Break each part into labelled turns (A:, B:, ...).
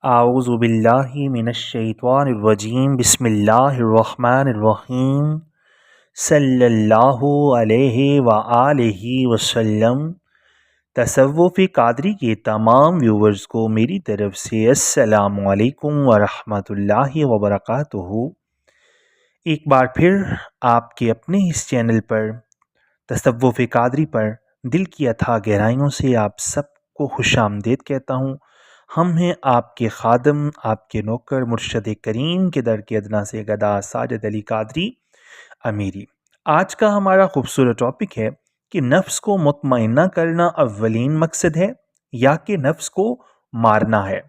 A: اعوذ باللہ من الشیطان الرجیم بسم اللہ الرحمن الرحیم صلی اللہ علیہ وآلہ وسلم۔ تصوف قادری کے تمام ویورز کو میری طرف سے السلام علیکم ورحمۃ اللہ وبرکاتہ۔ ایک بار پھر آپ کے اپنے اس چینل پر تصوف قادری پر دل کی اتھاہ گہرائیوں سے آپ سب کو خوش آمدید کہتا ہوں۔ ہم ہیں آپ کے خادم، آپ کے نوکر، مرشد کریم کے در کے ادنا سے گدا ساجد علی قادری امیری۔ آج کا ہمارا خوبصورت ٹاپک ہے کہ نفس کو مطمئنہ کرنا اولین مقصد ہے یا کہ نفس کو مارنا ہے۔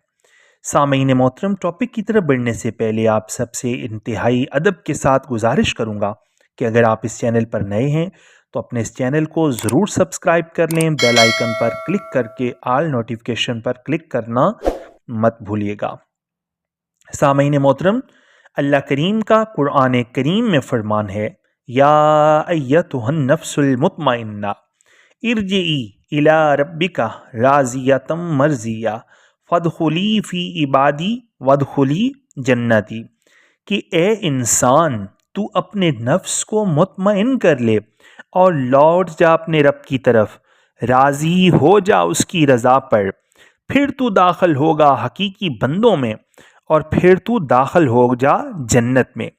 A: سامعین محترم، ٹاپک کی طرف بڑھنے سے پہلے آپ سب سے انتہائی ادب کے ساتھ گزارش کروں گا کہ اگر آپ اس چینل پر نئے ہیں تو اپنے اس چینل کو ضرور سبسکرائب کر لیں، بیل آئیکن پر کلک کر کے آل نوٹیفیکیشن پر کلک کرنا مت بھولیے گا۔ سامعین محترم، اللہ کریم کا قرآن کریم میں فرمان ہے، یا ایتھا النفس المطمئنہ ارجعی الی ربک راضیۃ مرضیہ فادخلی فی عبادی وادخلی جنتی، کہ اے انسان تو اپنے نفس کو مطمئن کر لے اور لوٹ جا اپنے رب کی طرف، راضی ہو جا اس کی رضا پر، پھر تو داخل ہوگا حقیقی بندوں میں اور پھر تو داخل ہو جا جنت میں۔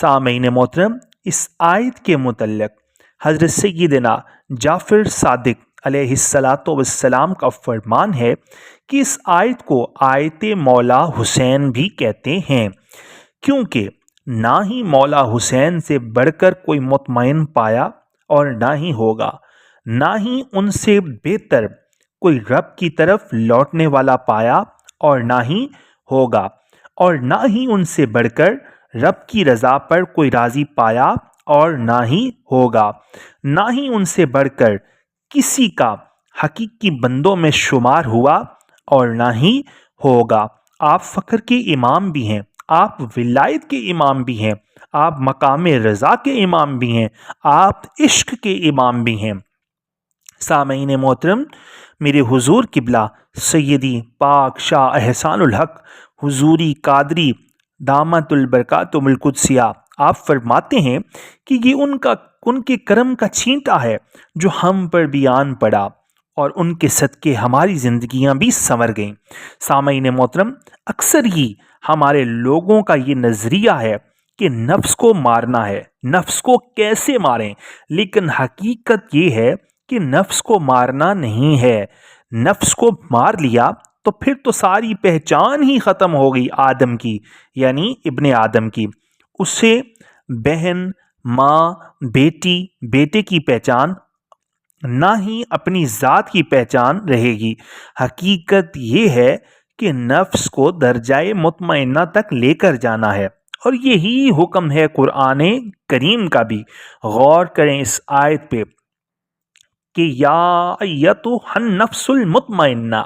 A: سامعین محترم، اس آیت کے متعلق حضرت سیدنا جعفر صادق علیہ السلام کا فرمان ہے کہ اس آیت کو آیت مولا حسین بھی کہتے ہیں، کیونکہ نہ ہی مولا حسین سے بڑھ کر کوئی مطمئن پایا اور نہ ہی ہوگا، نہ ہی ان سے بہتر کوئی رب کی طرف لوٹنے والا پایا اور نہ ہی ہوگا، اور نہ ہی ان سے بڑھ کر رب کی رضا پر کوئی راضی پایا اور نہ ہی ہوگا، نہ ہی ان سے بڑھ کر کسی کا حقیقی بندوں میں شمار ہوا اور نہ ہی ہوگا۔ آپ فخر کے امام بھی ہیں، آپ ولایت کے امام بھی ہیں، آپ مقام رضا کے امام بھی ہیں، آپ عشق کے امام بھی ہیں۔ سامعین محترم، میرے حضور قبلہ سیدی پاک شاہ احسان الحق حضوری قادری دامت البرکاتہ القدسیہ آپ فرماتے ہیں کہ یہ ان کے کرم کا چھینٹا ہے جو ہم پر بھی آن پڑا، اور ان کے صدقے ہماری زندگیاں بھی سنور گئیں۔ سامعین محترم، اکثر ہی ہمارے لوگوں کا یہ نظریہ ہے کہ نفس کو مارنا ہے، نفس کو کیسے ماریں، لیکن حقیقت یہ ہے کہ نفس کو مارنا نہیں ہے۔ نفس کو مار لیا تو پھر تو ساری پہچان ہی ختم ہو گئی آدم کی، یعنی ابن آدم کی۔ اسے بہن، ماں، بیٹی، بیٹے کی پہچان، نہ ہی اپنی ذات کی پہچان رہے گی۔ حقیقت یہ ہے کہ نفس کو درجۂ مطمئنہ تک لے کر جانا ہے، اور یہی حکم ہے قرآن کریم کا بھی۔ غور کریں اس آیت پہ کہ یا ایتھا النفس المطمئنہ،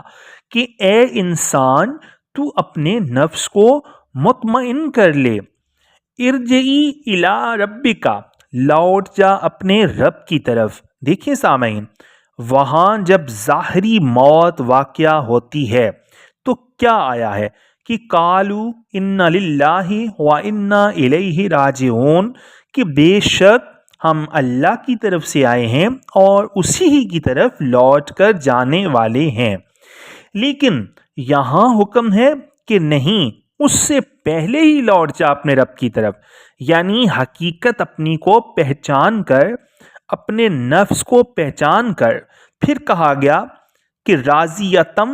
A: کہ اے انسان تو اپنے نفس کو مطمئن کر لے، ارجعی الی ربک، لوٹ جا اپنے رب کی طرف۔ دیکھیں سامعین، وہاں جب ظاہری موت واقعہ ہوتی ہے تو کیا آیا ہے کہ قالوا انا للہ و انا الیہ راجعون، کہ بے شک ہم اللہ کی طرف سے آئے ہیں اور اسی ہی کی طرف لوٹ کر جانے والے ہیں۔ لیکن یہاں حکم ہے کہ نہیں، اس سے پہلے ہی لوٹ جا اپنے رب کی طرف، یعنی حقیقت اپنی کو پہچان کر، اپنے نفس کو پہچان کر، پھر کہا گیا کہ راضیتم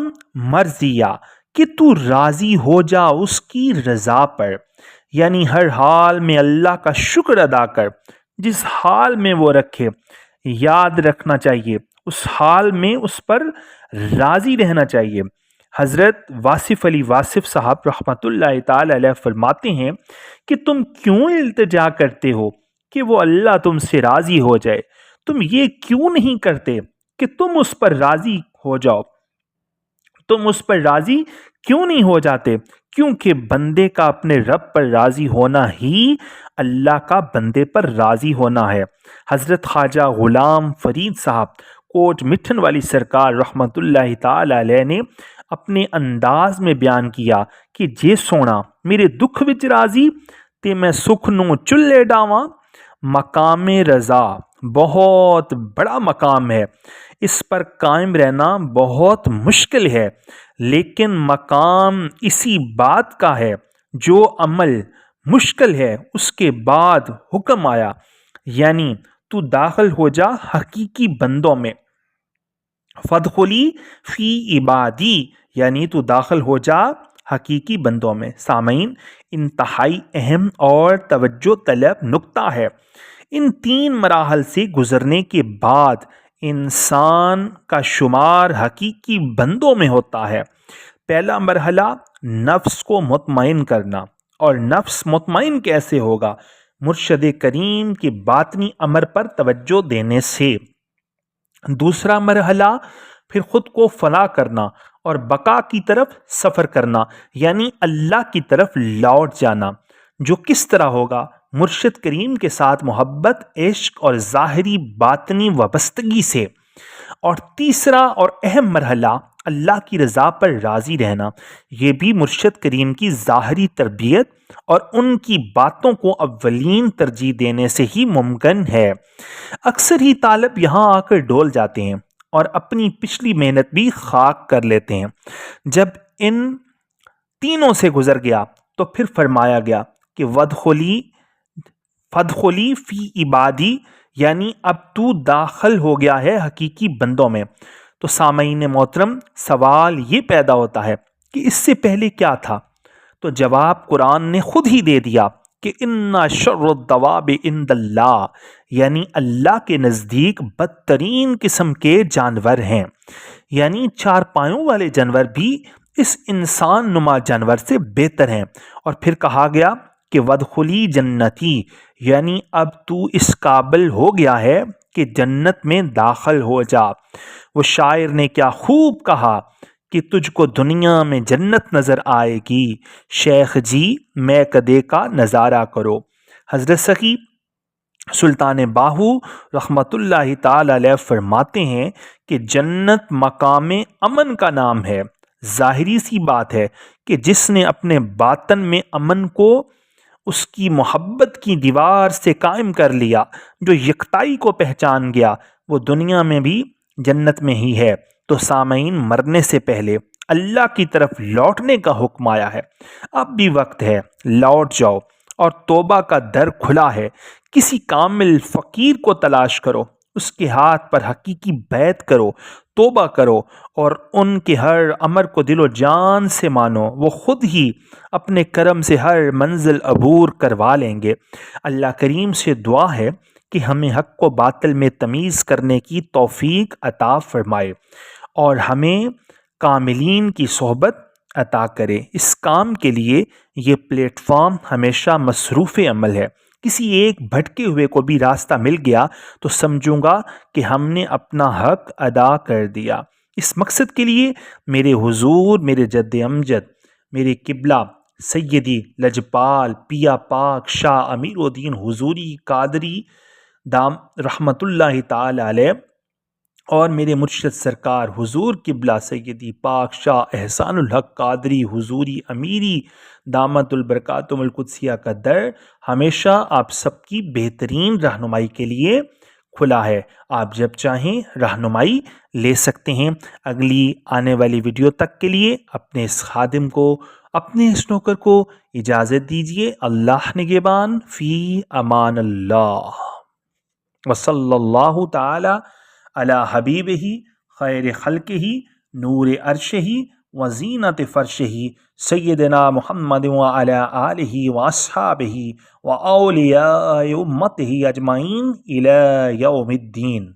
A: مرضیہ، کہ تو راضی ہو جا اس کی رضا پر، یعنی ہر حال میں اللہ کا شکر ادا کر، جس حال میں وہ رکھے یاد رکھنا چاہیے، اس حال میں اس پر راضی رہنا چاہیے۔ حضرت واصف علی واصف صاحب رحمۃ اللہ تعالی علیہ فرماتے ہیں کہ تم کیوں التجا کرتے ہو کہ وہ اللہ تم سے راضی ہو جائے؟ تم یہ کیوں نہیں کرتے کہ تم اس پر راضی ہو جاؤ؟ تم اس پر راضی کیوں نہیں ہو جاتے؟ کیونکہ بندے کا اپنے رب پر راضی ہونا ہی اللہ کا بندے پر راضی ہونا ہے۔ حضرت خواجہ غلام فرید صاحب کوٹ مٹھن والی سرکار رحمت اللہ تعالی علیہ نے اپنے انداز میں بیان کیا کہ جے سونا میرے دکھ وچ راضی تے میں سکھ نو چلے ڈاواں۔ مقام رضا بہت بڑا مقام ہے، اس پر قائم رہنا بہت مشکل ہے، لیکن مقام اسی بات کا ہے جو عمل مشکل ہے اس کے بعد حکم آیا، یعنی تو داخل ہو جا حقیقی بندوں میں۔ فدخلی فی عبادی یعنی تو داخل ہو جا حقیقی بندوں میں۔ سامعین، انتہائی اہم اور توجہ طلب نکتہ ہے۔ ان 3 مراحل سے گزرنے کے بعد انسان کا شمار حقیقی بندوں میں ہوتا ہے۔ پہلا مرحلہ نفس کو مطمئن کرنا، اور نفس مطمئن کیسے ہوگا؟ مرشد کریم کے باطنی امر پر توجہ دینے سے۔ دوسرا مرحلہ پھر خود کو فنا کرنا اور بقا کی طرف سفر کرنا، یعنی اللہ کی طرف لوٹ جانا، جو کس طرح ہوگا؟ مرشد کریم کے ساتھ محبت، عشق اور ظاہری باطنی وابستگی سے۔ اور تیسرا اور اہم مرحلہ اللہ کی رضا پر راضی رہنا، یہ بھی مرشد کریم کی ظاہری تربیت اور ان کی باتوں کو اولین ترجیح دینے سے ہی ممکن ہے۔ اکثر ہی طالب یہاں آ کر ڈول جاتے ہیں اور اپنی پچھلی محنت بھی خاک کر لیتے ہیں۔ جب ان تینوں سے گزر گیا تو پھر فرمایا گیا کہ فدخلی فی عبادی، یعنی اب تو داخل ہو گیا ہے حقیقی بندوں میں۔ تو سامعین محترم، سوال یہ پیدا ہوتا ہے کہ اس سے پہلے کیا تھا؟ تو جواب قرآن نے خود ہی دے دیا کہ ان شر الدواب عند اللہ، یعنی اللہ کے نزدیک بدترین قسم کے جانور ہیں، یعنی 4 پایوں والے جانور بھی اس انسان نما جانور سے بہتر ہیں۔ اور پھر کہا گیا کہ وادخلی جنتی، یعنی اب تو اس قابل ہو گیا ہے کہ جنت میں داخل ہو جا۔ وہ شاعر نے کیا خوب کہا کہ تجھ کو دنیا میں جنت نظر آئے گی، شیخ جی میں کدے کا نظارہ کرو۔ حضرت سخی سلطان باہو رحمت اللہ تعالی علیہ فرماتے ہیں کہ جنت مقام امن کا نام ہے۔ ظاہری سی بات ہے کہ جس نے اپنے باطن میں امن کو اس کی محبت کی دیوار سے قائم کر لیا، جو یکتائی کو پہچان گیا، وہ دنیا میں بھی جنت میں ہی ہے۔ تو سامعین، مرنے سے پہلے اللہ کی طرف لوٹنے کا حکم آیا ہے۔ اب بھی وقت ہے، لوٹ جاؤ، اور توبہ کا در کھلا ہے۔ کسی کامل فقیر کو تلاش کرو، اس کے ہاتھ پر حقیقی بیعت کرو، توبہ کرو، اور ان کے ہر امر کو دل و جان سے مانو۔ وہ خود ہی اپنے کرم سے ہر منزل عبور کروا لیں گے۔ اللہ کریم سے دعا ہے کہ ہمیں حق و باطل میں تمیز کرنے کی توفیق عطا فرمائے اور ہمیں کاملین کی صحبت عطا کرے۔ اس کام کے لیے یہ پلیٹ فارم ہمیشہ مصروف عمل ہے۔ کسی ایک بھٹکے ہوئے کو بھی راستہ مل گیا تو سمجھوں گا کہ ہم نے اپنا حق ادا کر دیا۔ اس مقصد کے لیے میرے حضور، میرے جد امجد، میرے قبلہ سیدی لجپال پیا پاک شاہ امیر الدین حضوری قادری دام رحمت اللہ تعالی علیہ، اور میرے مرشد سرکار حضور قبلہ سیدی پاک شاہ احسان الحق قادری حضوری امیری دامت البرکاتم القدسیہ کا در ہمیشہ آپ سب کی بہترین رہنمائی کے لیے کھلا ہے۔ آپ جب چاہیں رہنمائی لے سکتے ہیں۔ اگلی آنے والی ویڈیو تک کے لیے اپنے اس خادم کو، اپنے اس نوکر کو اجازت دیجیے۔ اللہ نگہبان، فی امان اللہ، وصلی اللہ تعالی علی حبیبہ خیر خلقہ نور عرشہ وزینت فرشہ سیدنا محمد وعلی آلہ واصحابہ واولیاء امتہ اجمعین الی یوم الدین۔